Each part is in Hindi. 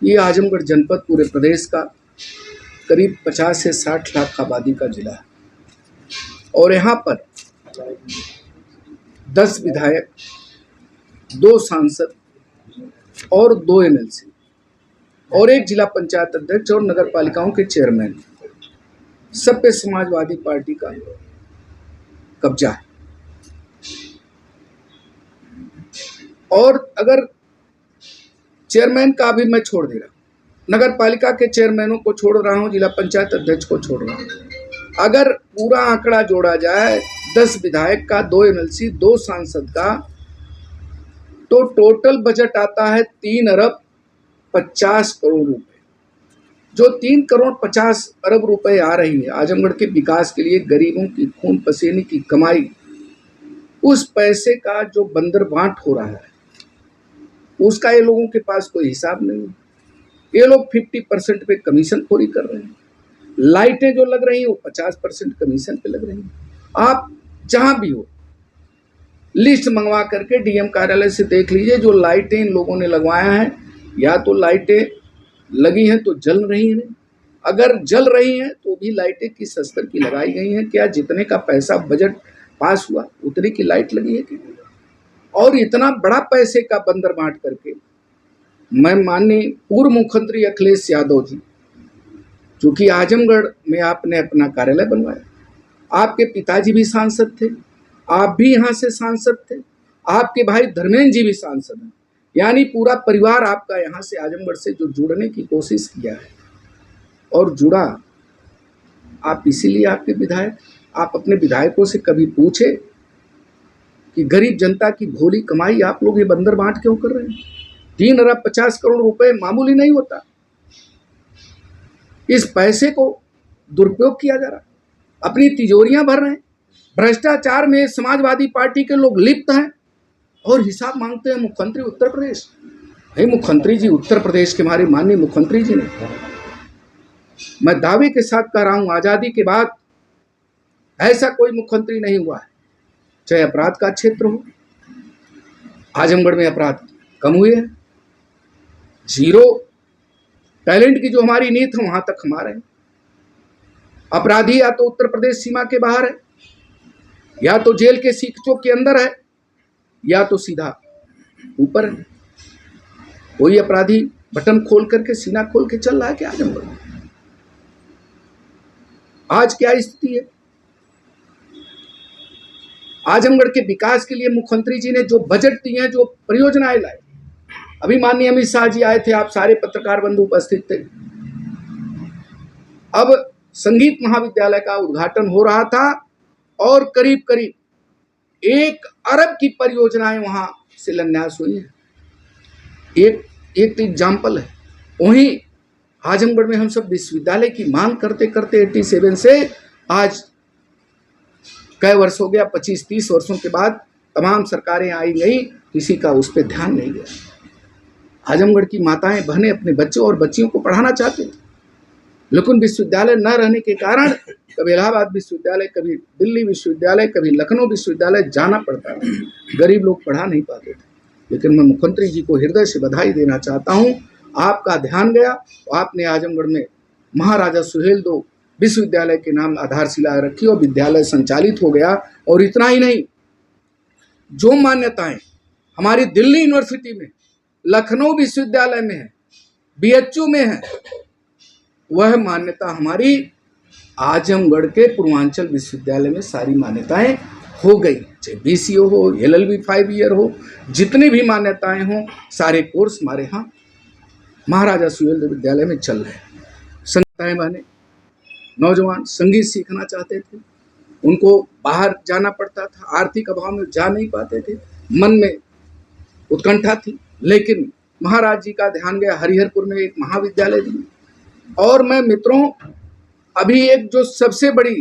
ये आजमगढ़ जनपद पूरे प्रदेश का करीब 50 से 60 लाख आबादी का जिला है और यहाँ पर 10 विधायक, 2 सांसद और 2 एमएलसी और 1 जिला पंचायत अध्यक्ष और नगर पालिकाओं के चेयरमैन, सब पे समाजवादी पार्टी का कब्जा है। और अगर चेयरमैन का भी मैं छोड़ दे रहा हूँ, नगर पालिका के चेयरमैनों को छोड़ रहा हूँ, जिला पंचायत अध्यक्ष को छोड़ रहा हूँ, अगर पूरा आंकड़ा जोड़ा जाए 10 विधायक का, 2 एमएलसी, 2 सांसद का, तो टोटल बजट आता है 3 अरब 50 करोड़ रुपए। जो 3 करोड़ 50 अरब रुपए आ रही है आजमगढ़ के विकास के लिए, गरीबों की खून पसीने की कमाई, उस पैसे का जो बंदर बांट हो रहा है उसका ये लोगों के पास कोई हिसाब नहीं है। ये लोग 50% पे कमीशन खोरी कर रहे हैं। लाइटें जो लग रही हैं वो 50% कमीशन पे लग रही हैं। आप जहां भी हो लिस्ट मंगवा करके डीएम कार्यालय से देख लीजिए, जो लाइटें इन लोगों ने लगवाया है, या तो लाइटें लगी हैं तो जल रही हैं, अगर जल रही हैं तो भी लाइटें किस स्तर की लगाई गई हैं, क्या जितने का पैसा बजट पास हुआ उतने की लाइट लगी है क्या? और इतना बड़ा पैसे का बंदर बांट करके मैं माननीय पूर्व मुख्यमंत्री अखिलेश यादव जी, जो कि आजमगढ़ में आपने अपना कार्यालय बनवाया, आपके पिताजी भी सांसद थे, आप भी यहाँ से सांसद थे, आपके भाई धर्मेंद्र जी भी सांसद हैं, यानी पूरा परिवार आपका यहाँ से आजमगढ़ से जो जुड़ने की कोशिश किया है और जुड़ा, आप इसीलिए आपके विधायक। आप अपने विधायकों से कभी पूछे कि गरीब जनता की भोली कमाई आप लोग ये बंदर बांट क्यों कर रहे हैं? 3 अरब 50 करोड़ रुपए मामूली नहीं होता। इस पैसे को दुरुपयोग किया जा रहा, अपनी तिजोरियां भर रहे हैं। भ्रष्टाचार में समाजवादी पार्टी के लोग लिप्त हैं और हिसाब मांगते हैं मुख्यमंत्री उत्तर प्रदेश। भाई मुख्यमंत्री जी उत्तर प्रदेश के, हमारे माननीय मुख्यमंत्री जी ने, मैं दावे के साथ कह रहा हूं, आजादी के बाद ऐसा कोई मुख्यमंत्री नहीं हुआ है। चाहे अपराध का क्षेत्र हो, आजमगढ़ में अपराध कम हुए हैं, 0 टैलेंट की जो हमारी नीति है वहां तक हमारे हैं। अपराधी या तो उत्तर प्रदेश सीमा के बाहर है, या तो जेल के सीखचों के अंदर है, या तो सीधा ऊपर है। कोई अपराधी बटन खोल करके, सीना खोल के चल रहा है कि आजमगढ़ में? आज क्या स्थिति है? आजमगढ़ के विकास के लिए मुख्यमंत्री जी ने जो बजट दिए हैं, जो परियोजनाएं लाए, अभी माननीय अमित शाह जी आए थे, आप सारे पत्रकार बंधु उपस्थित थे। अब संगीत महाविद्यालय का उद्घाटन हो रहा था और करीब करीब 1 अरब की परियोजनाएं वहां शिलान्यास हुई है। एक एग्जाम्पल है। वहीं आजमगढ़ में हम सब विश्वविद्यालय की मांग करते करते 87 से आज कई वर्ष हो गया, 25-30 वर्षों के बाद तमाम सरकारें आई गई, किसी का उस पर ध्यान नहीं गया। आजमगढ़ की माताएं बहनें अपने बच्चों और बच्चियों को पढ़ाना चाहते थे, लेकिन विश्वविद्यालय न रहने के कारण कभी इलाहाबाद विश्वविद्यालय, कभी दिल्ली विश्वविद्यालय, कभी लखनऊ विश्वविद्यालय जाना पड़ता था। गरीब लोग पढ़ा नहीं पाते थे। लेकिन मैं मुख्यमंत्री जी को हृदय से बधाई देना चाहता हूँ, आपका ध्यान गया तो आपने आजमगढ़ में महाराजा सुहेलदेव विश्वविद्यालय के नाम आधारशिला रखी और विद्यालय संचालित हो गया। और इतना ही नहीं, जो मान्यताएं हमारी दिल्ली यूनिवर्सिटी में, लखनऊ विश्वविद्यालय में है, बीएचयू में है, वह मान्यता हमारी आजमगढ़ के पूर्वांचल विश्वविद्यालय में सारी मान्यताएं हो गई। चाहे बीसीओ हो, एलएलबी 5 ईयर हो, जितनी भी मान्यताएं हों, सारे कोर्स हमारे यहाँ महाराजा सुहेलदेव विद्यालय में चल रहे हैं। संगीताएं बहने, नौजवान संगीत सीखना चाहते थे, उनको बाहर जाना पड़ता था, आर्थिक अभाव में जा नहीं पाते थे, मन में उत्कंठा थी, लेकिन महाराज जी का ध्यान गया, हरिहरपुर में एक महाविद्यालय दी। और मैं मित्रों, अभी एक जो सबसे बड़ी,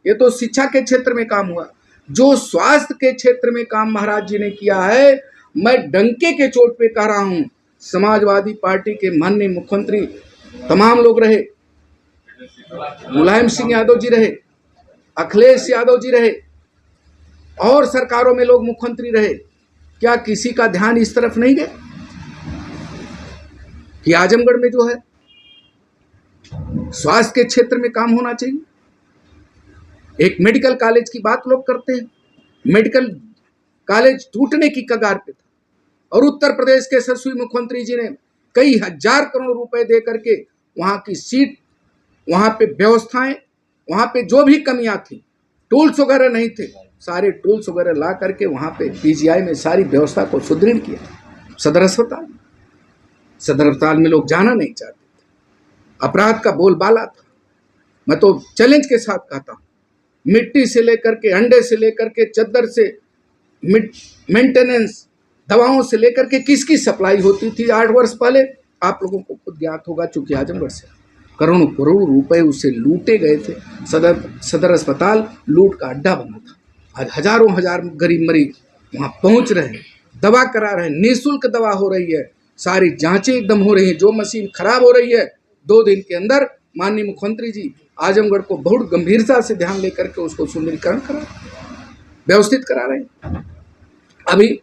ये तो शिक्षा के क्षेत्र में काम हुआ, जो स्वास्थ्य के क्षेत्र में काम महाराज जी ने किया है, मैं डंके के चोट पे कह रहा हूं, समाजवादी पार्टी के माननीय मुख्यमंत्री तमाम लोग रहे, मुलायम सिंह यादव जी रहे, अखिलेश यादव जी रहे, और सरकारों में लोग मुख्यमंत्री रहे, क्या किसी का ध्यान इस तरफ नहीं गया? कि आजमगढ़ में जो है स्वास्थ्य के क्षेत्र में काम होना चाहिए। एक मेडिकल कॉलेज की बात लोग करते हैं, मेडिकल कॉलेज टूटने की कगार पे था और उत्तर प्रदेश के यशस्वी मुख्यमंत्री जी ने कई हजार करोड़ रुपए दे करके वहां की सीट, वहां पे व्यवस्थाएं, वहां पे जो भी कमियां थी, टूल्स वगैरह नहीं थे, सारे टूल्स वगैरह ला करके वहां पे पीजीआई में सारी व्यवस्था को सुदृढ़ किया। सदर अस्पताल में लोग जाना नहीं चाहते थे, अपराध का बोलबाला था। मैं तो चैलेंज के साथ कहता हूँ, मिट्टी से लेकर के, अंडे से लेकर के, चद्दर से, मेंटेनेंस, दवाओं से लेकर के किसकी सप्लाई होती थी 8 वर्ष पहले, आप लोगों को खुद ज्ञात होगा, चूंकि आजमगढ़ से करोड़ों करोड़ रुपए उससे लूटे गए थे। सदर अस्पताल लूट का अड्डा बना था। आज हजारों हजार गरीब मरीज वहाँ पहुँच रहे हैं, दवा करा रहे हैं, निःशुल्क दवा हो रही है, सारी जांचें एकदम हो रही हैं। जो मशीन खराब हो रही है 2 दिन के अंदर माननीय मुख्यमंत्री जी आजमगढ़ को बहुत गंभीरता से ध्यान लेकर के उसको सुंदरीकरण करा, व्यवस्थित करा रहे हैं। अभी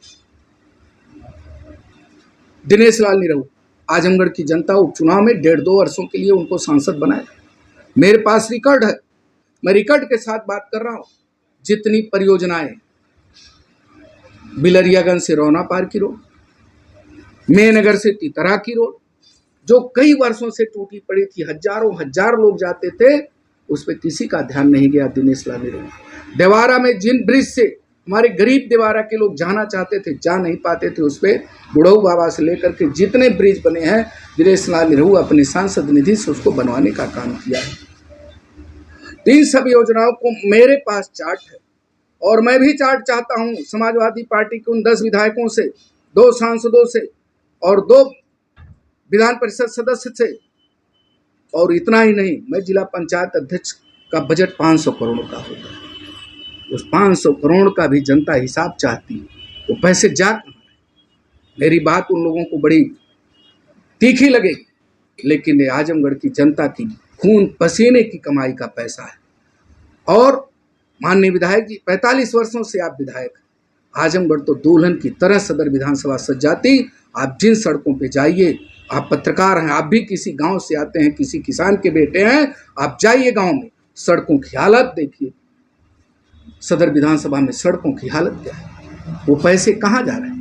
दिनेश लाल निरहू आजमगढ़ की जनता उपचुनाव में 1.5-2 वर्षों के लिए उनको सांसद बनाए। मेरे पास रिकॉर्ड है, मैं रिकॉर्ड के साथ बात कर रहा हूँ। जितनी परियोजनाएं बिलरियागंज से रौना पार की रोड, मेनगर से तितरा की रोड, जो कई वर्षों से टूटी पड़ी थी, हजार लोग जाते थे, उस पर किसी का ध्यान नहीं गया दिनेश लाल निरहू। देवारा में जिन ब्रिज से हमारे गरीब देवारा के लोग जाना चाहते थे, जा नहीं पाते थे, उस पर बुढ़ऊ बाबा से लेकर के जितने ब्रिज बने हैं, दिनेश लाल निरहू अपनी सांसद निधि से उसको बनवाने का काम किया है। इन सब योजनाओं को मेरे पास चार्ट है और मैं भी चार्ट चाहता हूं समाजवादी पार्टी के उन 10 विधायकों से, 2 सांसदों से और 2 विधान परिषद सदस्य से। और इतना ही नहीं, मैं जिला पंचायत अध्यक्ष का बजट 500 करोड़ का होता है, उस 500 करोड़ का भी जनता हिसाब चाहती है, वो पैसे जा कहाँ रहे। मेरी बात उन लोगों को बड़ी तीखी लगेगी, लेकिन ये आजमगढ़ की जनता की खून पसीने की कमाई का पैसा है। और माननीय विधायक जी, 45 वर्षों से आप विधायक हैं, आजमगढ़ तो दुल्हन की तरह सदर विधानसभा सज जाती। आप जिन सड़कों पे जाइए, आप पत्रकार हैं, आप भी किसी गांव से आते हैं, किसी किसान के बेटे हैं, आप जाइए गांव में, सड़कों की हालत देखिए। सदर विधानसभा में सड़कों की हालत क्या है, वो पैसे कहाँ जा रहे हैं।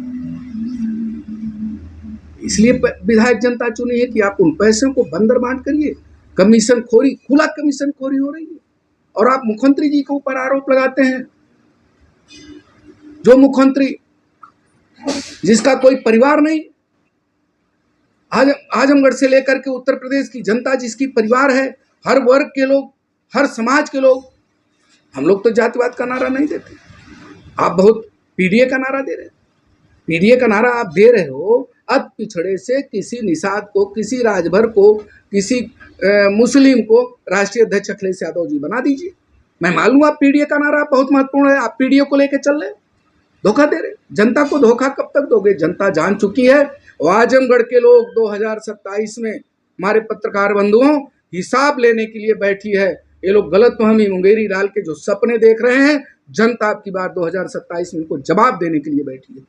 इसलिए विधायक जनता चुनी है कि आप उन पैसों को बंदर बांट करिए। कमीशन खोरी, खुला कमीशन खोरी हो रही है और आप मुख्यमंत्री जी के ऊपर आरोप लगाते हैं। जो मुख्यमंत्री जिसका कोई परिवार नहीं, आजमगढ़ से लेकर के उत्तर प्रदेश की जनता जिसकी परिवार है, हर वर्ग के लोग, हर समाज के लोग। हम लोग तो जातिवाद का नारा नहीं देते, आप बहुत पीडीए का नारा दे रहे हैं। पीडीए का नारा आप दे रहे हो, अति पिछड़े से किसी निषाद को, किसी राजभर को, किसी मुस्लिम को राष्ट्रीय अध्यक्ष अखिलेश यादव जी बना दीजिए। मैं मालूम आप पीडीए का नारा बहुत महत्वपूर्ण है, आप पीडीए को लेकर चल रहे, धोखा दे रहे। जनता को धोखा कब तक दोगे, जनता जान चुकी है। और आजमगढ़ के लोग 2027 में हमारे पत्रकार बंधुओं हिसाब लेने के लिए बैठी है। ये लोग गलतफहमी मुंगेरी डाल के जो सपने देख रहे हैं, जनता आपकी बार 2027 में इनको जवाब देने के लिए बैठी है।